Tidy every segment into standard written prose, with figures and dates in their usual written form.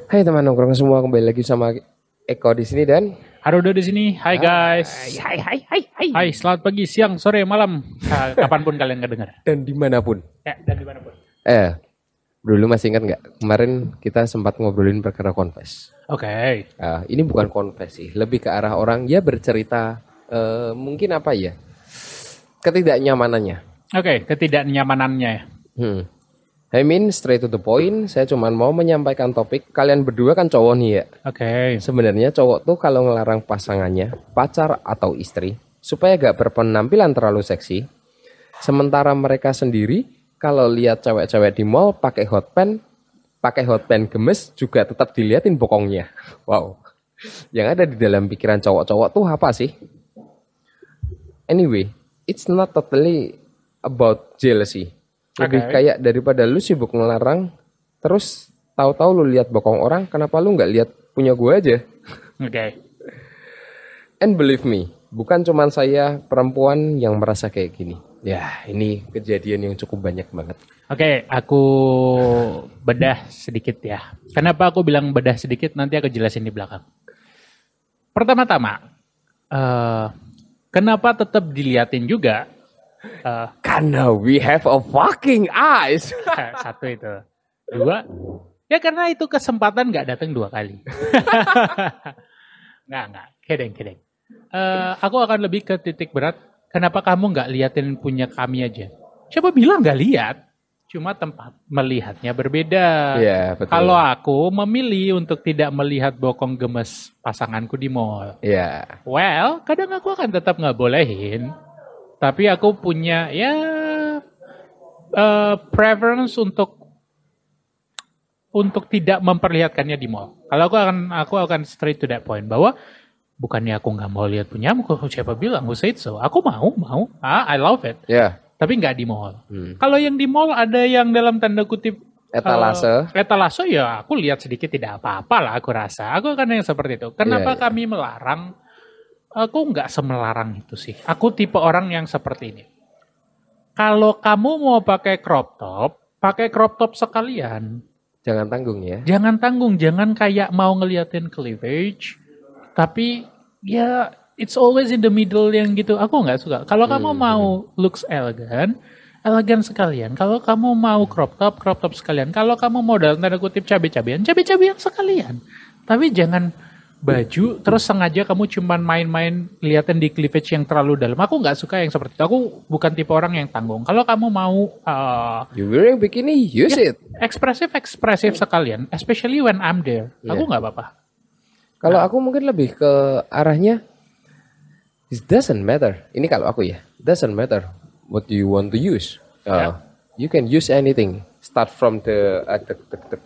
Hai teman nongkrong semua, kembali lagi sama Eko di sini dan Harudo di sini. Hai guys. Hai, selamat pagi, siang, sore, malam. Kapanpun kalian ngedenger. dan dimanapun. Dan dimanapun. Dulu masih ingat nggak? Kemarin kita sempat ngobrolin perkara confess. Oke. Ini bukan confess sih, lebih ke arah orang ya bercerita mungkin apa ya? Ketidaknyamanannya. Oke, ketidaknyamanannya. I mean straight to the point. Saya cuma mau menyampaikan topik. Kalian berdua kan cowok nih ya. Oke. Sebenarnya cowok tuh kalau ngelarang pasangannya, pacar atau istri, supaya gak berpenampilan terlalu seksi, sementara mereka sendiri kalau lihat cewek-cewek di mall pakai hot pant gemes juga tetap diliatin bokongnya. Wow. Yang ada di dalam pikiran cowok-cowok tuh apa sih? Anyway, it's not totally about jealousy. Lebih kayak daripada lu sibuk ngelarang, terus tahu-tahu lu lihat bokong orang, kenapa lu nggak lihat punya gue aja? Oke. And believe me, bukan cuma saya perempuan yang merasa kayak gini. Ya, ini kejadian yang cukup banyak banget. Oke, aku bedah sedikit ya. Kenapa aku bilang bedah sedikit, nanti aku jelasin di belakang. Pertama-tama, kenapa tetap diliatin juga? Karena we have a fucking eyes. Satu itu. Dua, ya karena itu kesempatan gak datang 2 kali. Nggak. Kidding. Aku akan lebih ke titik berat. Kenapa kamu gak liatin punya kami aja? Siapa bilang gak lihat? Cuma tempat melihatnya berbeda. Iya, betul. Kalau aku memilih untuk tidak melihat bokong gemes pasanganku di mall. Iya. Well, kadang aku akan tetap gak bolehin. Tapi aku punya preference untuk tidak memperlihatkannya di mall. Kalau aku akan straight to that point bahwa bukannya aku nggak mau lihat punyamu, siapa bilang? Who said so? Aku mau. I love it. Yeah. Tapi nggak di mall. Kalau yang di mall ada yang dalam tanda kutip etalase ya aku lihat sedikit tidak apa-apa lah aku rasa. Aku akan yang seperti itu. Kenapa kami melarang? Aku nggak semelarang itu sih. Aku tipe orang yang seperti ini. Kalau kamu mau pakai crop top sekalian. Jangan tanggung ya. Jangan kayak mau ngeliatin cleavage. Tapi ya it's always in the middle yang gitu. Aku nggak suka. Kalau kamu mau looks elegan sekalian. Kalau kamu mau crop top sekalian. Kalau kamu mau dalam tanda kutip cabe-cabean sekalian. Tapi jangan baju terus sengaja kamu cuman main-main liatin di cleavage yang terlalu dalam. Aku nggak suka yang seperti itu. Aku bukan tipe orang yang tanggung. Kalau kamu mau you wearing bikini, use it. Ekspresif sekalian, especially when I'm there. Aku nggak apa-apa. Kalau aku mungkin lebih ke arahnya it doesn't matter. Ini kalau aku ya, doesn't matter what you want to use. You can use anything. Start from the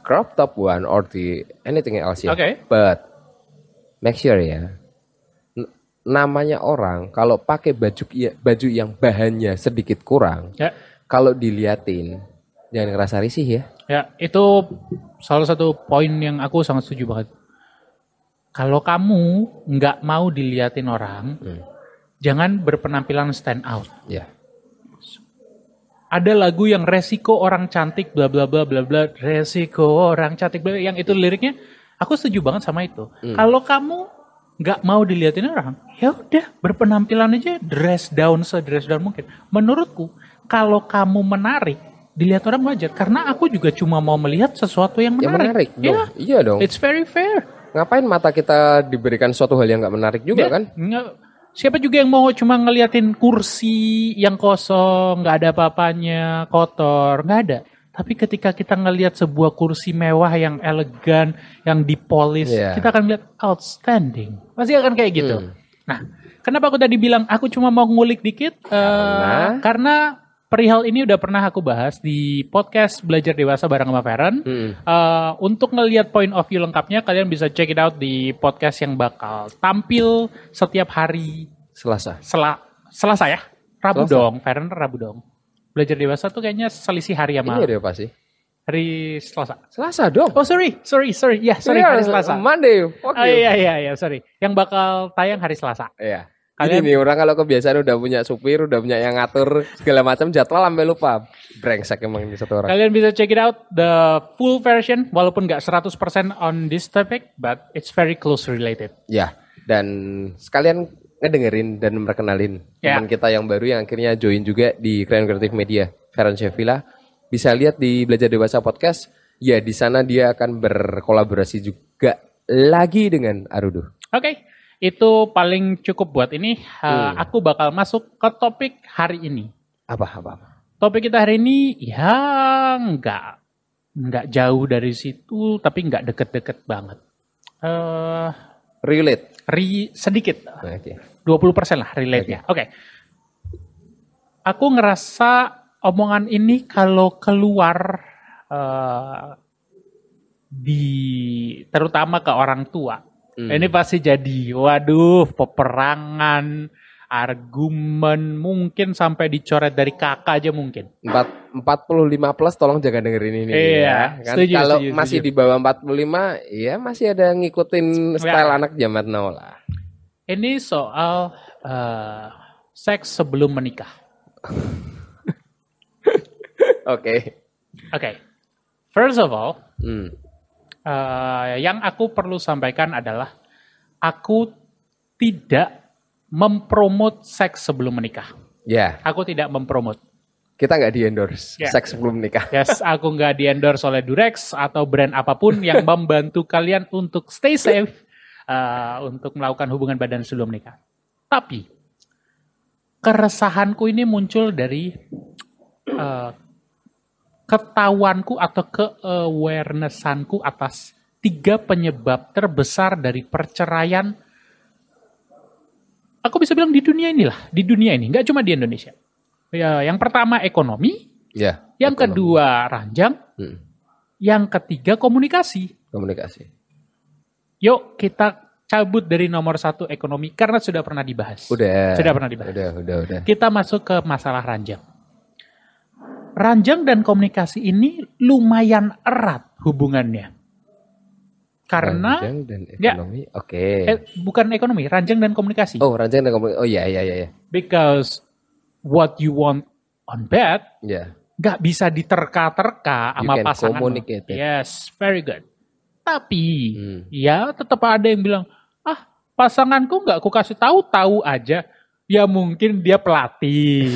crop top one or the anything else ya. Okay. But make sure ya, namanya orang kalau pakai baju yang bahannya sedikit kurang, kalau diliatin jangan ngerasa risih ya. Ya, itu salah satu poin yang aku sangat setuju banget. Kalau kamu nggak mau diliatin orang, jangan berpenampilan stand out. Ya. Ada lagu yang resiko orang cantik bla bla bla bla bla, resiko orang cantik bla, yang itu liriknya. Aku setuju banget sama itu. Kalau kamu nggak mau dilihatin orang, ya udah berpenampilan aja dress down mungkin. Menurutku, kalau kamu menarik, dilihat orang wajar. Karena aku juga cuma mau melihat sesuatu yang menarik. Iya dong. It's very fair. Ngapain mata kita diberikan suatu hal yang nggak menarik juga kan? Siapa juga yang mau cuma ngeliatin kursi yang kosong, nggak ada apa-apanya, kotor, nggak ada. Tapi ketika kita ngelihat sebuah kursi mewah yang elegan, yang dipolis, kita akan lihat outstanding. Pasti akan kayak gitu. Nah, kenapa aku tadi bilang aku cuma mau ngulik dikit? Karena perihal ini udah pernah aku bahas di podcast Belajar Dewasa bareng sama Feren. Untuk ngelihat point of view lengkapnya, kalian bisa check it out di podcast yang bakal tampil setiap hari Selasa ya? Rabu dong, Feren Rabu dong. Belajar Dewasa tuh kayaknya selisih hari sama. Ini ada apa sih? Hari Selasa. Selasa dong. Oh sorry. Ya sorry hari Selasa. Monday. Oh iya sorry. Yang bakal tayang hari Selasa. Iya. Kalian Ini nih orang kalau kebiasaan udah punya supir, udah punya yang ngatur segala macam jadwal sampai lupa. Brengsek emang ini satu orang. Kalian bisa check it out the full version walaupun nggak 100% on this topic but it's very close related. Ya, dan sekalian ngedengerin dan memperkenalin teman kita yang baru yang akhirnya join juga di Keren Kreatif Media, Feren Shevila. Bisa lihat di Belajar Dewasa Podcast. Ya, di sana dia akan berkolaborasi juga lagi dengan Arudo. Oke, itu paling cukup buat ini. Aku bakal masuk ke topik hari ini. Apa? Topik kita hari ini ya nggak jauh dari situ, tapi nggak deket-deket banget. Relate. Sedikit, Oke. 20% lah relate-nya. Oke. Aku ngerasa omongan ini kalau keluar terutama ke orang tua, ini pasti jadi, waduh, peperangan, argumen, mungkin sampai dicoret dari kakak aja mungkin. 45 plus tolong jaga dengerin ini Iya, ya. Kan setuju, kalau setuju, masih setuju. di bawah 45, ya masih ada ngikutin style anak zaman now lah. Ini soal seks sebelum menikah. Oke. First of all, Hmm. yang aku perlu sampaikan adalah aku tidak mempromot seks sebelum menikah. Ya, Aku tidak mempromot. kita nggak di-endorse Ya. seks sebelum nikah. Yes, aku nggak di-endorse oleh Durex atau brand apapun yang membantu kalian untuk stay safe, untuk melakukan hubungan badan sebelum nikah. Tapi, keresahanku ini muncul dari ketahuanku atau ke-awareness-anku atas 3 penyebab terbesar dari perceraian. Aku bisa bilang di dunia ini, nggak cuma di Indonesia. Ya, yang pertama ekonomi, Ya. yang ekonomi. kedua ranjang, yang ketiga komunikasi. Komunikasi. Yuk kita cabut dari nomor 1 ekonomi karena sudah pernah dibahas. Sudah pernah dibahas. Udah. Kita masuk ke masalah ranjang. Ranjang dan komunikasi ini lumayan erat hubungannya. Karena Ranjang dan ekonomi. Oke. bukan ekonomi, ranjang dan komunikasi. Oh, ranjang dan komunikasi. Oh iya. Because what you want on bed Ya. nggak bisa diterka-terka You sama can pasangan. communicate it. Yes, very good. Tapi ya tetap ada yang bilang, pasanganku nggak aku kasih tahu aja. Ya mungkin dia pelatih.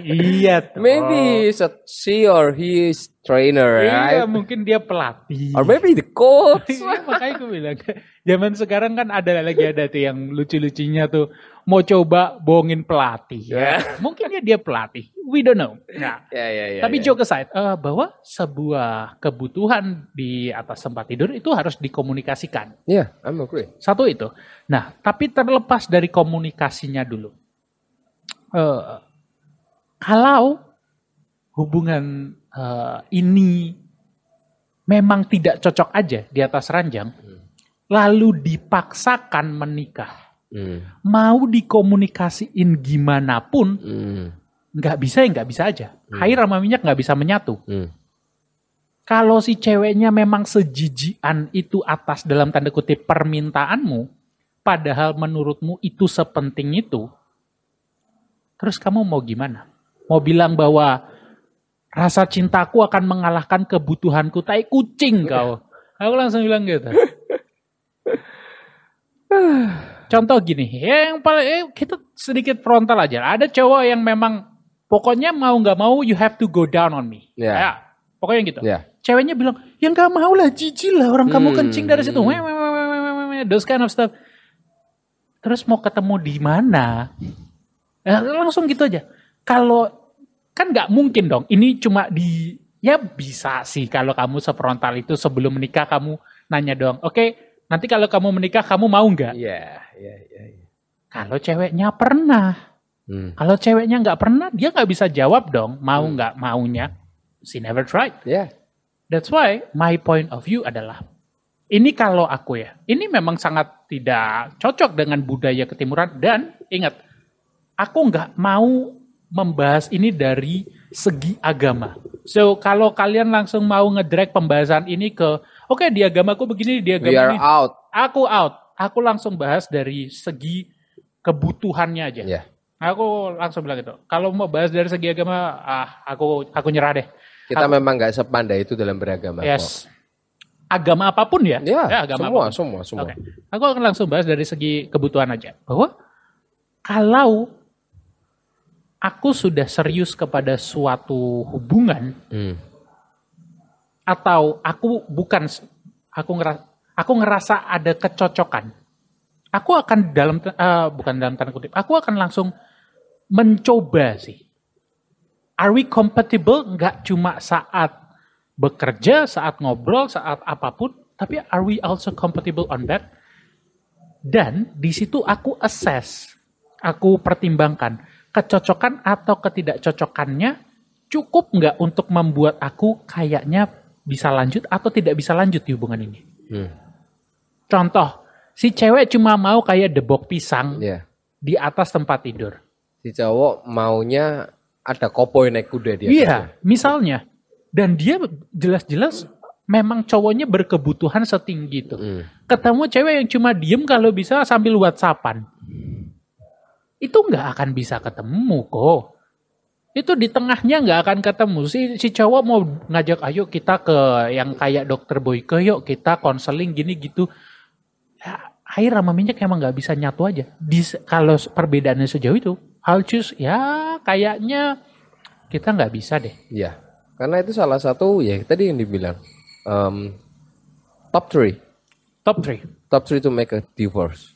Iya tuh. Maybe she or he is trainer, Iya right? mungkin dia pelatih. Or maybe the coach. Iya, makanya aku bilang, zaman sekarang kan ada tuh yang lucu-lucunya tuh mau coba bohongin pelatih. Ya. Mungkin dia pelatih. We don't know. Nah, Ya. tapi joke aside, bahwa sebuah kebutuhan di atas tempat tidur itu harus dikomunikasikan. Ya, I'm agree. Satu itu. Nah, tapi terlepas dari komunikasinya dulu. Kalau hubungan ini memang tidak cocok aja di atas ranjang, lalu dipaksakan menikah, mau dikomunikasiin gimana pun, nggak bisa aja. Air sama minyak nggak bisa menyatu. Kalau si ceweknya memang sejijian itu atas dalam tanda kutip permintaanmu, padahal menurutmu itu sepenting itu, terus kamu mau gimana? Mau bilang bahwa rasa cintaku akan mengalahkan kebutuhanku, tai kucing kau. Aku langsung bilang gitu. Contoh gini, yang paling kita sedikit frontal aja. Ada cowok yang memang pokoknya mau nggak mau you have to go down on me. Ya, pokoknya gitu. Ceweknya bilang, ya nggak mau lah, jijik lah orang kamu kencing dari situ. Those kind of stuff. Terus mau ketemu di mana? Langsung gitu aja. Kalau kan nggak mungkin dong. Ini cuma ya bisa sih kalau kamu sefrontal itu sebelum menikah kamu nanya dong. Oke, nanti kalau kamu menikah kamu mau nggak? Iya. Kalau ceweknya pernah. Kalau ceweknya nggak pernah, dia nggak bisa jawab dong. Mau nggak maunya. She never tried. Yeah. That's why my point of view adalah ini kalau aku ya. Ini memang sangat tidak cocok dengan budaya ketimuran dan ingat. Aku nggak mau membahas ini dari segi agama. So, kalau kalian langsung mau ngedrag pembahasan ini ke, oke, di agamaku begini, di agama We are ini. out. Aku out. Aku langsung bahas dari segi kebutuhannya aja. Ya. Aku langsung bilang gitu. Kalau mau bahas dari segi agama, aku nyerah deh. Kita memang nggak sepandai itu dalam beragama. Yes. Agama apapun ya? Ya, agama semua. apapun. Oke. Aku akan langsung bahas dari segi kebutuhan aja. Bahwa kalau aku sudah serius kepada suatu hubungan, atau aku ngerasa ada kecocokan, aku akan bukan dalam tanda kutip, aku akan langsung mencoba sih. Are we compatible? Nggak cuma saat bekerja, saat ngobrol, saat apapun, tapi are we also compatible on that? Dan di situ aku assess, aku pertimbangkan kecocokan atau ketidakcocokannya cukup nggak untuk membuat aku kayaknya bisa lanjut atau tidak bisa lanjut di hubungan ini. Contoh, si cewek cuma mau kayak debok pisang di atas tempat tidur. Si cowok maunya ada koboi naik kuda dia. Iya, misalnya. Dan dia jelas-jelas memang cowoknya berkebutuhan setinggi itu. Ketemu cewek yang cuma diem kalau bisa sambil WhatsAppan. Itu nggak akan bisa ketemu kok. Itu di tengahnya nggak akan ketemu. Si cowok mau ngajak, ayo kita ke yang kayak dokter Boyke, yuk kita konseling gini gitu. Ya, air sama minyak emang nggak bisa nyatu aja. Kalau perbedaannya sejauh itu, I'll choose ya kayaknya kita nggak bisa deh. Iya, karena itu salah satu ya tadi yang dibilang top 3 to make a divorce.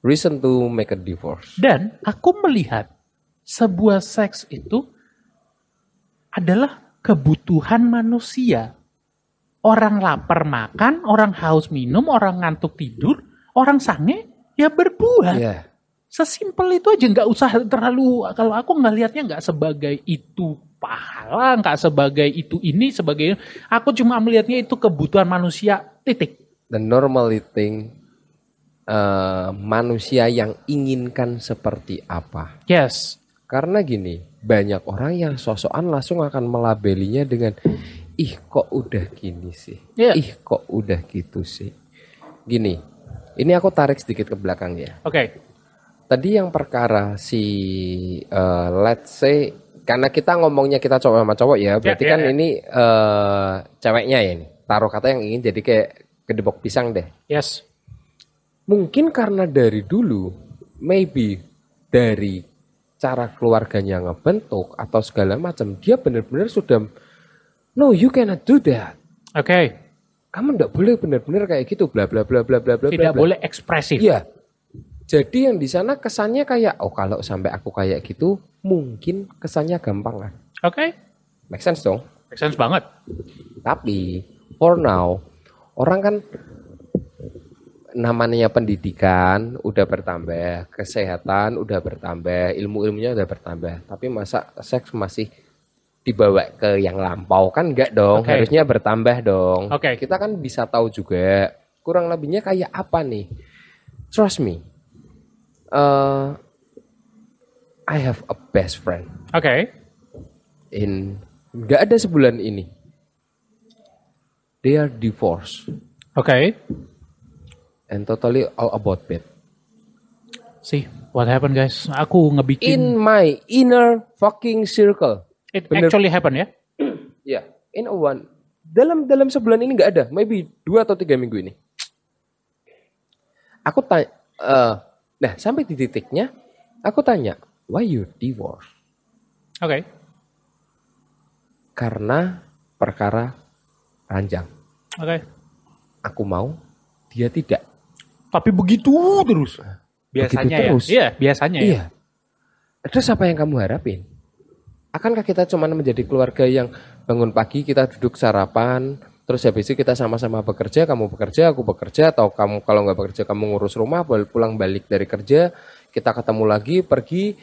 Reason to make a divorce. Dan aku melihat sebuah seks itu adalah kebutuhan manusia. Orang lapar makan, orang haus minum, orang ngantuk tidur, orang sange ya berbuat. Yeah. Sesimpel itu aja, nggak usah terlalu, kalau aku ngelihatnya nggak sebagai itu pahala, nggak sebagai itu ini, sebagai aku cuma melihatnya itu kebutuhan manusia, titik. The normal thing manusia yang inginkan seperti apa. Yes. Karena gini, banyak orang yang sosokan langsung akan melabelinya dengan ih kok udah gini sih, ih kok udah gitu sih. Gini, ini aku tarik sedikit ke belakang ya. Oke. Tadi yang perkara si let's say, karena kita ngomongnya kita cowok sama cowok ya, berarti kan ini ceweknya ya ini. Taruh kata yang ingin jadi kayak kedebok pisang deh. Yes. Mungkin karena dari dulu, maybe dari cara keluarganya ngebentuk atau segala macam, dia benar-benar sudah, no you cannot do that. Oke. Kamu nggak boleh benar-benar kayak gitu, bla bla bla bla bla bla. Tidak boleh ekspresif. Iya. Jadi yang di sana kesannya kayak, oh kalau sampai aku kayak gitu, mungkin kesannya gampangan. Oke. Make sense dong? Make sense banget. Tapi for now, orang kan namanya pendidikan udah bertambah, kesehatan udah bertambah, ilmu-ilmunya udah bertambah. Tapi masa seks masih dibawa ke yang lampau kan enggak dong, harusnya bertambah dong. Kita kan bisa tahu juga kurang lebihnya kayak apa nih. Trust me, I have a best friend. Nggak ada sebulan ini. They are divorced. And totally all about bed. See, what happened guys? Aku ngebikin in my inner fucking circle. It actually happen ya? Ya, in a one. Dalam sebulan ini nggak ada, maybe 2 atau 3 minggu ini. Aku tanya, nah sampai di titiknya, aku tanya, why you divorce? Karena perkara ranjang. Aku mau, dia tidak. Tapi begitu terus. Biasanya begitu terus. Ya. Iya, biasanya ya. Terus apa yang kamu harapin? Akankah kita cuma menjadi keluarga yang bangun pagi, kita duduk sarapan, terus habis itu kita sama-sama bekerja, kamu bekerja, aku bekerja, atau kamu kalau nggak bekerja kamu ngurus rumah, pulang balik dari kerja, kita ketemu lagi, pergi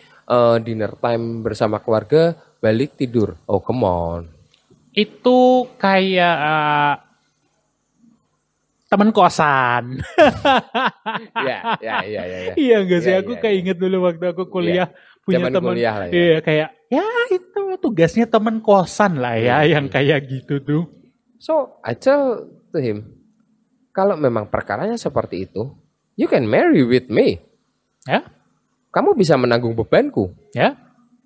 dinner time bersama keluarga, balik tidur. Oh come on. Itu kayak teman kosan. Ya. Iya enggak sih, aku kayak inget dulu waktu aku kuliah punya teman. Iya kayak ya itu tugasnya teman kosan lah ya yang kayak gitu tuh. So I tell to him, kalau memang perkaranya seperti itu, you can marry with me. Ya? kamu bisa menanggung bebanku. Ya.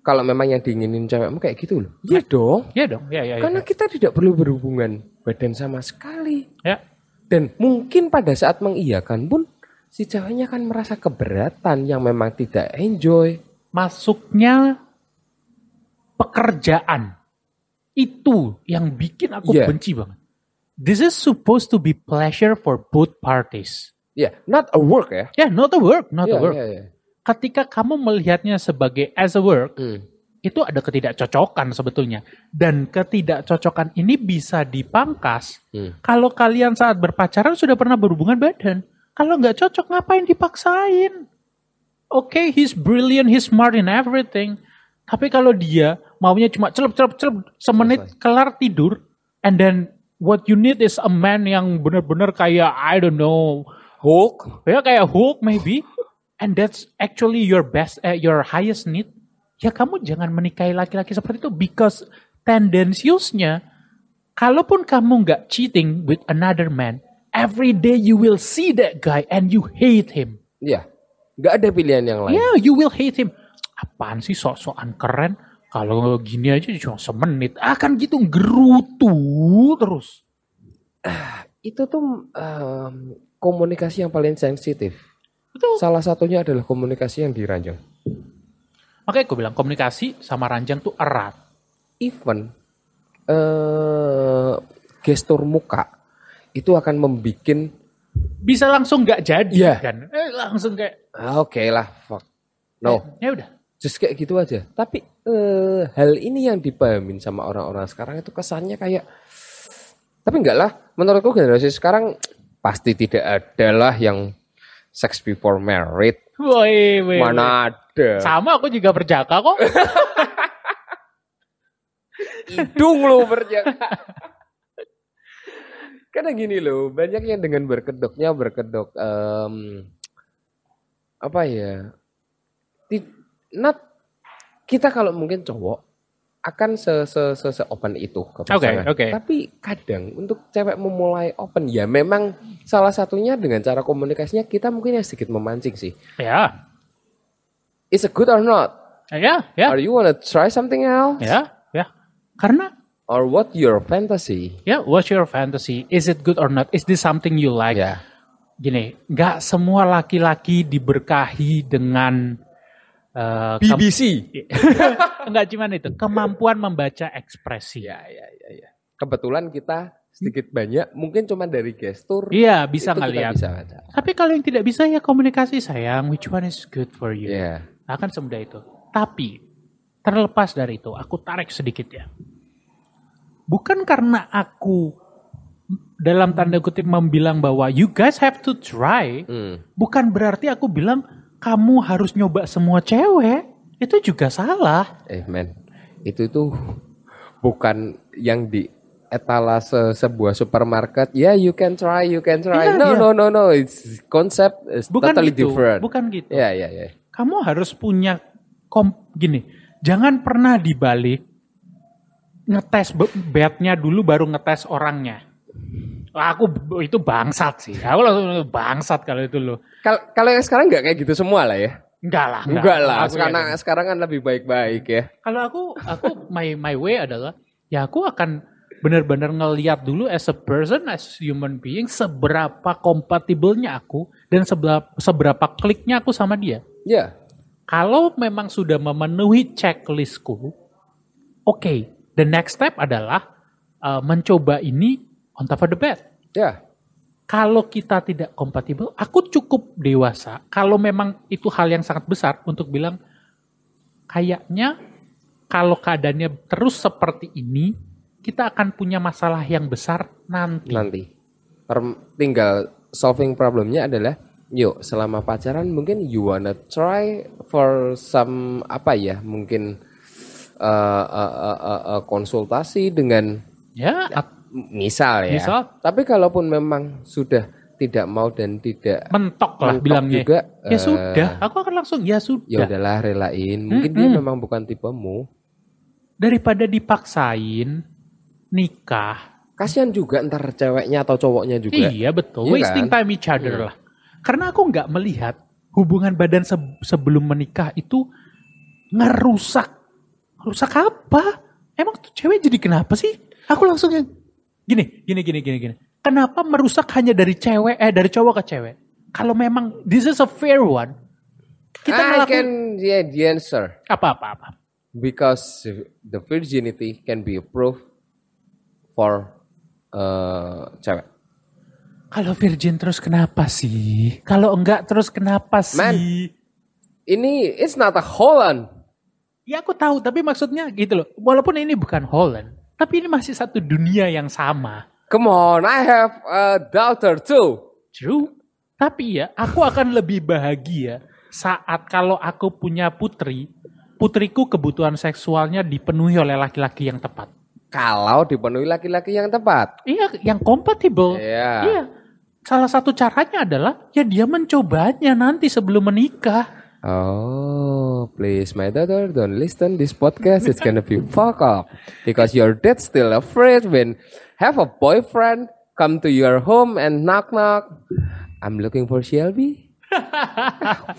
Kalau memang yang diinginin cewekmu kayak gitu loh. Iya dong. Iya dong. Ya. Karena kita tidak perlu berhubungan badan sama sekali. Ya. Dan mungkin pada saat mengiyakan pun si ceweknya akan merasa keberatan yang memang tidak enjoy. Masuknya pekerjaan. Itu yang bikin aku benci banget. This is supposed to be pleasure for both parties. Not a work ya. Not a work. Yeah. Ketika kamu melihatnya sebagai as a work, itu ada ketidakcocokan sebetulnya. Dan ketidakcocokan ini bisa dipangkas kalau kalian saat berpacaran sudah pernah berhubungan badan. Kalau nggak cocok, ngapain dipaksain? Okay, he's brilliant, he's smart in everything. Tapi kalau dia maunya cuma celup, semenit kelar tidur, and then what you need is a man yang benar-benar kayak, I don't know, Hulk. Ya kayak Hulk maybe. And that's actually your best, your highest need. Ya kamu jangan menikahi laki-laki seperti itu. Because tendensiusnya, kalaupun kamu nggak cheating with another man, every day you will see that guy and you hate him. Iya, nggak ada pilihan yang lain. Yeah, you will hate him. Apaan sih sok-sokan keren? Kalau gini aja cuma semenit. Akan gitu gerutu terus. Itu tuh komunikasi yang paling sensitif. Betul. Salah satunya adalah komunikasi yang diranjang. Makanya aku bilang komunikasi sama ranjang tuh erat. Even gestur muka itu akan membikin bisa langsung nggak jadi kan? Langsung kayak oke lah, fuck. No. Ya udah. Just kayak gitu aja. Tapi hal ini yang dipahamin sama orang-orang sekarang itu kesannya kayak. Tapi enggak lah. Menurutku generasi sekarang pasti tidak ada lah yang sex before married. Woi. Mana ada. Sama aku juga berjaka kok. Hidung lo berjaka. Karena gini loh, banyak yang dengan berkedok apa ya? Kita kalau mungkin cowok akan se-open itu ke pasangan. Okay. Tapi kadang untuk cewek memulai open ya memang salah satunya dengan cara komunikasinya kita mungkin ya sedikit memancing sih. Ya. Is it good or not? Ya. Are you wanna try something else? Ya. Karena or what your fantasy? What's your fantasy? Is it good or not? Is this something you like? Yeah. Gini, nggak semua laki-laki diberkahi dengan BBC. Enggak cuma itu, kemampuan membaca ekspresi. Ya. Kebetulan kita sedikit banyak, mungkin cuma dari gestur. Iya, bisa ngeliat. Tapi kalau yang tidak bisa ya komunikasi sayang, which one is good for you? Yeah. Akan semudah itu. Tapi terlepas dari itu, aku tarik sedikit ya. Bukan karena aku dalam tanda kutip membilang bahwa you guys have to try. Bukan berarti aku bilang kamu harus nyoba semua cewek. Itu juga salah. Man, itu tuh bukan yang di etalase sebuah supermarket. You can try. No. It's concept is totally different. Bukan gitu. Ya. Kamu harus punya gini. Jangan pernah dibalik ngetes bednya dulu baru ngetes orangnya. Aku itu bangsat sih. Aku langsung bangsat kalau itu loh. Kalau yang sekarang nggak kayak gitu semua lah ya. Enggak lah. Sekarang kan lebih baik-baik ya. Kalau aku my way adalah ya aku akan benar-benar ngelihat dulu as a person, as human being seberapa kompatibelnya aku dan seberapa kliknya aku sama dia. Ya. Kalau memang sudah memenuhi checklistku, okay, the next step adalah mencoba ini on top of the bed. Ya. Kalau kita tidak kompatibel, aku cukup dewasa. Kalau memang itu hal yang sangat besar untuk bilang, kayaknya kalau keadaannya terus seperti ini, kita akan punya masalah yang besar nanti. Tinggal solving problemnya adalah, yuk selama pacaran mungkin you wanna try for some mungkin konsultasi dengan misal. Tapi kalaupun memang sudah tidak mau dan tidak mentok lah bilangnya juga, ya sudah, aku akan langsung ya sudah. Ya udahlah, relain. Mungkin dia memang bukan tipemu. Daripada dipaksain nikah. Kasihan juga ntar ceweknya atau cowoknya juga. Iya betul, wasting time each other lah. Karena aku nggak melihat hubungan badan sebelum menikah itu ngerusak. Rusak apa? Emang tuh cewek jadi kenapa sih? Aku langsung yang gini. Kenapa merusak hanya dari dari cowok ke cewek? Kalau memang this is a fair one, kita I can the answer. Apa? Because the virginity can be approved for cewek. Kalau virgin terus kenapa sih? Kalau enggak terus kenapa sih? Man, ini it's not a Holland. Ya aku tahu, tapi maksudnya gitu loh. Walaupun ini bukan Holland, tapi ini masih satu dunia yang sama. Come on, I have a daughter too. True. Tapi ya, aku akan lebih bahagia saat kalau aku punya putriku kebutuhan seksualnya dipenuhi oleh laki-laki yang tepat. Kalau dipenuhi laki-laki yang tepat. Iya, yang kompatibel. Iya. Salah satu caranya adalah ya dia mencobanya nanti sebelum menikah. Oh, please my daughter don't listen this podcast. It's gonna be fuck up. Because your dad still afraid when have a boyfriend come to your home and knock. I'm looking for Shelby.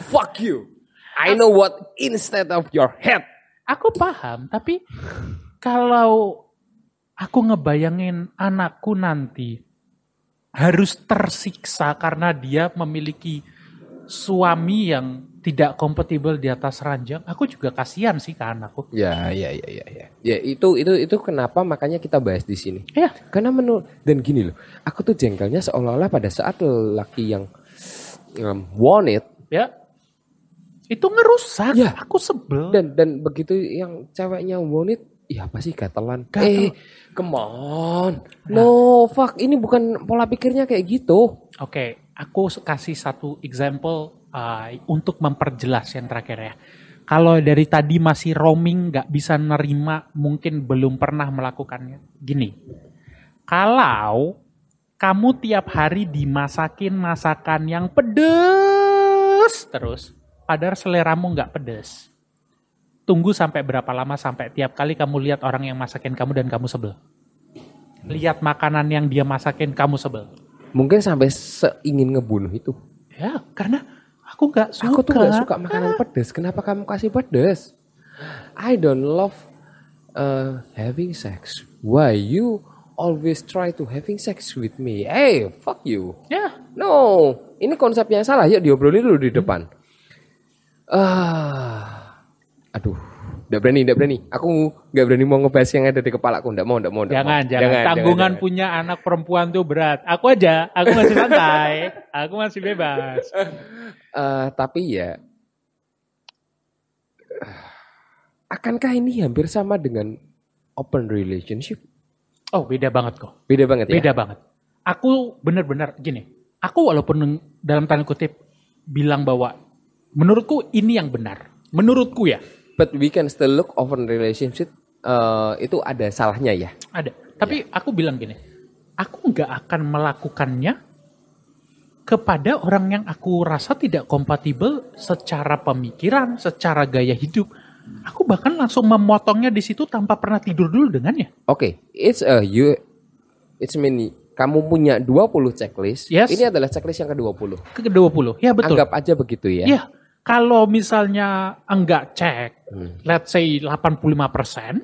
Fuck you. I know what instead of your head. Aku paham, tapi kalau aku ngebayangin anakku nanti harus tersiksa karena dia memiliki suami yang tidak kompatibel di atas ranjang, aku juga kasihan sih ke anakku. Ya. Ya itu kenapa makanya kita bahas di sini. Ya. Karena dan gini loh, aku tuh jengkelnya seolah-olah pada saat laki yang want it, ya, itu ngerusak. Ya. Aku sebel. Dan begitu yang ceweknya want it, ya apa sih gatelan? Come on. No, fuck. Ini bukan pola pikirnya kayak gitu. Oke, aku kasih satu example untuk memperjelas yang terakhir ya. Kalau dari tadi masih roaming, nggak bisa nerima, mungkin belum pernah melakukannya. Gini, kalau kamu tiap hari dimasakin masakan yang pedes terus, padahal seleramu nggak pedes. Tunggu sampai berapa lama sampai tiap kali kamu lihat orang yang masakin kamu dan kamu sebel. Lihat makanan yang dia masakin kamu sebel. Mungkin sampai seingin ngebunuh itu. Ya, karena aku nggak suka. Aku tuh nggak suka makanan pedas. Kenapa kamu kasih pedas? I don't love having sex. Why you always try to having sex with me? Hey, fuck you. Ya. No, ini konsepnya salah. Yuk diobrolin dulu di depan. Aduh, nggak berani. Aku nggak berani mau ngebahas yang ada di kepalaku. Nggak mau. Jangan. Tanggungan punya anak perempuan tuh berat. Aku masih santai. Aku masih bebas. Tapi ya, akankah ini hampir sama dengan open relationship? Oh, beda banget kok. Beda banget ya? Beda banget. Aku benar-benar gini. Aku walaupun dalam tanda kutip bilang bahwa menurutku ini yang benar. Menurutku ya. But we can still look open relationship. Itu ada salahnya ya? Ada. Tapi aku bilang gini. Aku nggak akan melakukannya kepada orang yang aku rasa tidak kompatibel secara pemikiran, secara gaya hidup. Aku bahkan langsung memotongnya di situ tanpa pernah tidur dulu dengannya. Oke, it's many. Kamu punya 20 checklist. Yes. Ini adalah checklist yang ke-20. Ke-20. Ya betul. Anggap aja begitu ya. Ya. Kalau misalnya enggak cek, let's say 85%,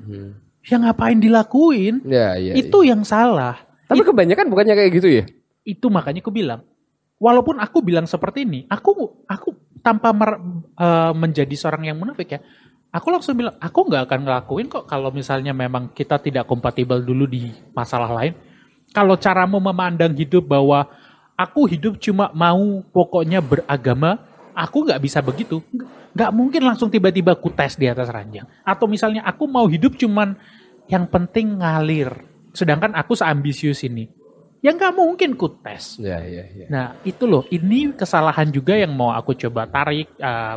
ya ngapain dilakuin? Ya. Itu yang salah. Tapi kebanyakan bukannya kayak gitu ya? Itu makanya aku bilang, walaupun aku bilang seperti ini, aku tanpa menjadi seorang yang munafik ya, aku langsung bilang, aku nggak akan ngelakuin kok kalau misalnya memang kita tidak kompatibel dulu di masalah lain. Kalau caramu memandang hidup bahwa aku hidup cuma mau pokoknya beragama, aku nggak bisa begitu. Nggak mungkin langsung tiba-tiba ku tes di atas ranjang. Atau misalnya aku mau hidup cuman yang penting ngalir. Sedangkan aku seambisius ini. Ya nggak mungkin ku tes. Ya. Nah itu loh, ini kesalahan juga yang mau aku coba tarik.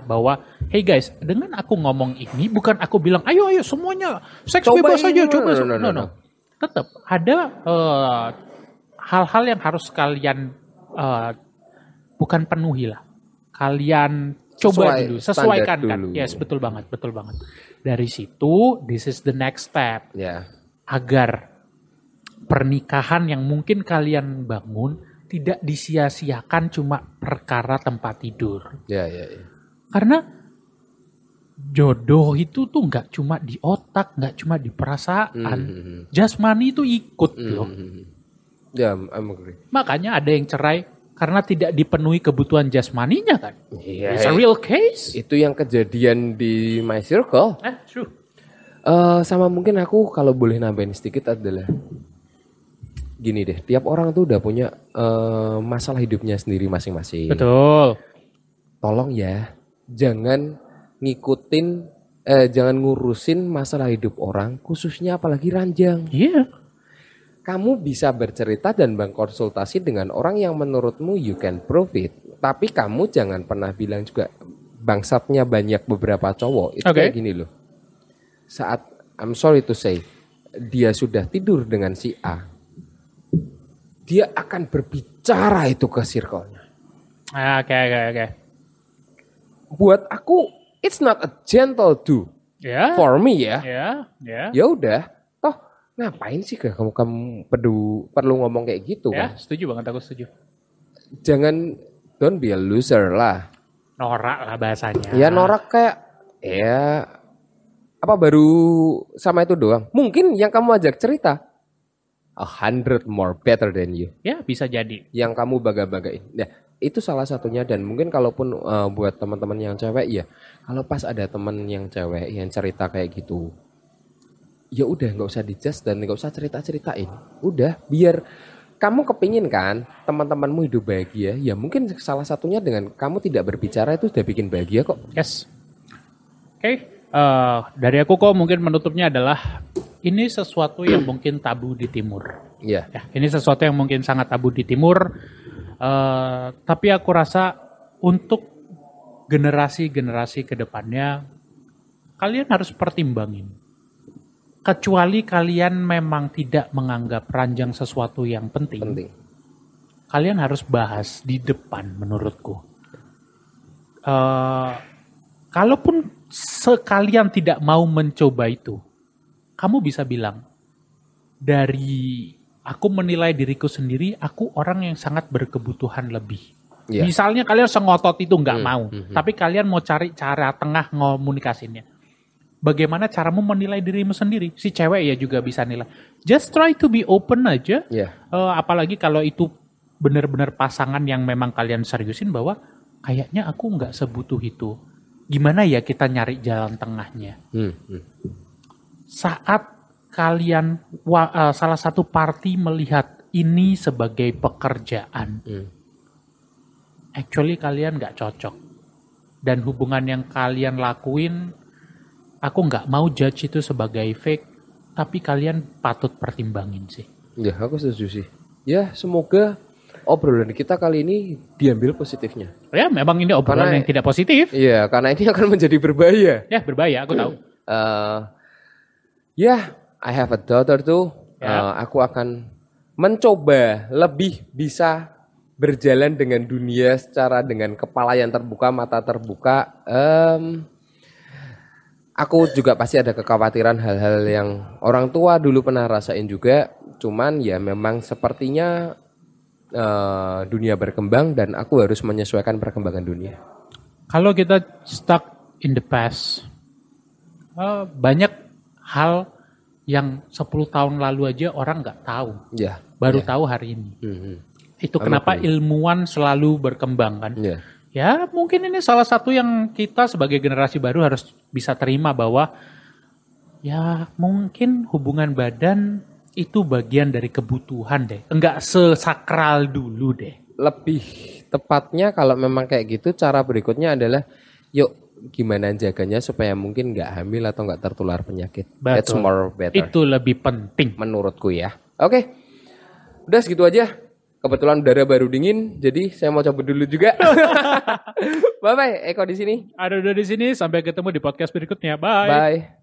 Bahwa, hey guys, dengan aku ngomong ini, bukan aku bilang, ayo semuanya seks bebas aja, coba. No. Tetap ada hal-hal yang harus kalian bukan penuhi lah. Kalian coba dulu, sesuaikan kan. Yes, betul banget. Dari situ, this is the next step. Ya. Agar pernikahan yang mungkin kalian bangun tidak disia-siakan cuma perkara tempat tidur. Ya. Karena jodoh itu tuh nggak cuma di otak, nggak cuma di perasaan. Jasmani itu ikut loh. Ya, I'm agree. Makanya ada yang cerai karena tidak dipenuhi kebutuhan jasmaninya kan. Iya. It's a real case. Itu yang kejadian di my circle. True. Sama mungkin aku kalau boleh nambahin sedikit adalah gini deh, tiap orang tuh udah punya masalah hidupnya sendiri masing-masing. Betul. Tolong ya, jangan jangan ngurusin masalah hidup orang, khususnya apalagi ranjang. Iya. Kamu bisa bercerita dan berkonsultasi dengan orang yang menurutmu you can profit. Tapi kamu jangan pernah bilang juga bangsatnya banyak beberapa cowok. Itu kayak gini loh. Saat, I'm sorry to say, dia sudah tidur dengan si A, dia akan berbicara itu ke circle-nya. Oke. Buat aku, it's not a gentle do. Ya. For me ya. Ya. Ya udah, toh ngapain sih kamu perlu ngomong kayak gitu Ya, kan? setuju banget, aku setuju. Jangan, don't be a loser lah. Norak lah bahasanya. Ya norak kayak, ya apa baru sama itu doang? Mungkin yang kamu ajak cerita 100 more better than you. Ya, bisa jadi. Yang kamu baga-bagain. Nah, itu salah satunya. Dan mungkin kalaupun buat teman-teman yang cewek ya, kalau pas ada teman yang cewek yang cerita kayak gitu, ya udah nggak usah dijudge dan nggak usah cerita-ceritain. Udah, biar kamu kepingin kan teman-temanmu hidup bahagia. Ya mungkin salah satunya dengan kamu tidak berbicara itu sudah bikin bahagia kok. Yes. Oke. Dari aku kok mungkin menutupnya adalah ini sesuatu yang mungkin tabu di timur. Iya. Ya, ini sesuatu yang mungkin sangat tabu di timur. Tapi aku rasa untuk generasi-generasi ke depannya kalian harus pertimbangin. Kecuali kalian memang tidak menganggap ranjang sesuatu yang penting. Kalian harus bahas di depan menurutku. Kalaupun sekalian tidak mau mencoba itu, kamu bisa bilang, dari aku menilai diriku sendiri, aku orang yang sangat berkebutuhan lebih. Yeah. Misalnya kalian sengotot itu nggak mau, tapi kalian mau cari cara tengah ngomunikasinya. Bagaimana caramu menilai dirimu sendiri? Si cewek ya juga bisa nilai. Just try to be open aja. Yeah. Apalagi kalau itu benar-benar pasangan yang memang kalian seriusin bahwa kayaknya aku nggak sebutuh itu. Gimana ya kita nyari jalan tengahnya? Saat kalian salah satu party melihat ini sebagai pekerjaan, actually kalian nggak cocok. Dan hubungan yang kalian lakuin, aku nggak mau judge itu sebagai fake, tapi kalian patut pertimbangin sih. Ya, aku setuju sih. Ya, semoga obrolan kita kali ini diambil positifnya. Ya, memang ini obrolan yang tidak positif. Iya, karena ini akan menjadi berbahaya. Ya, berbahaya, aku tahu. I have a daughter too. Aku akan mencoba lebih bisa berjalan dengan dunia secara dengan kepala yang terbuka, mata terbuka. Aku juga pasti ada kekhawatiran hal-hal yang orang tua dulu pernah rasain juga. Cuman ya memang sepertinya dunia berkembang dan aku harus menyesuaikan perkembangan dunia. Kalau kita stuck in the past, banyak hal yang 10 tahun lalu aja orang nggak tahu. Baru tahu hari ini. Itu kenapa ilmuwan selalu berkembang kan. Ya mungkin ini salah satu yang kita sebagai generasi baru harus bisa terima bahwa ya mungkin hubungan badan itu bagian dari kebutuhan deh. Enggak sesakral dulu deh. Lebih tepatnya kalau memang kayak gitu, cara berikutnya adalah yuk gimana jaganya supaya mungkin nggak hamil atau nggak tertular penyakit. Betul. That's more better. Itu lebih penting menurutku ya. Oke. Udah segitu aja. Kebetulan udara baru dingin, jadi saya mau coba dulu juga. Bye bye, Eko di sini. Ada di sini. Sampai ketemu di podcast berikutnya. Bye. Bye.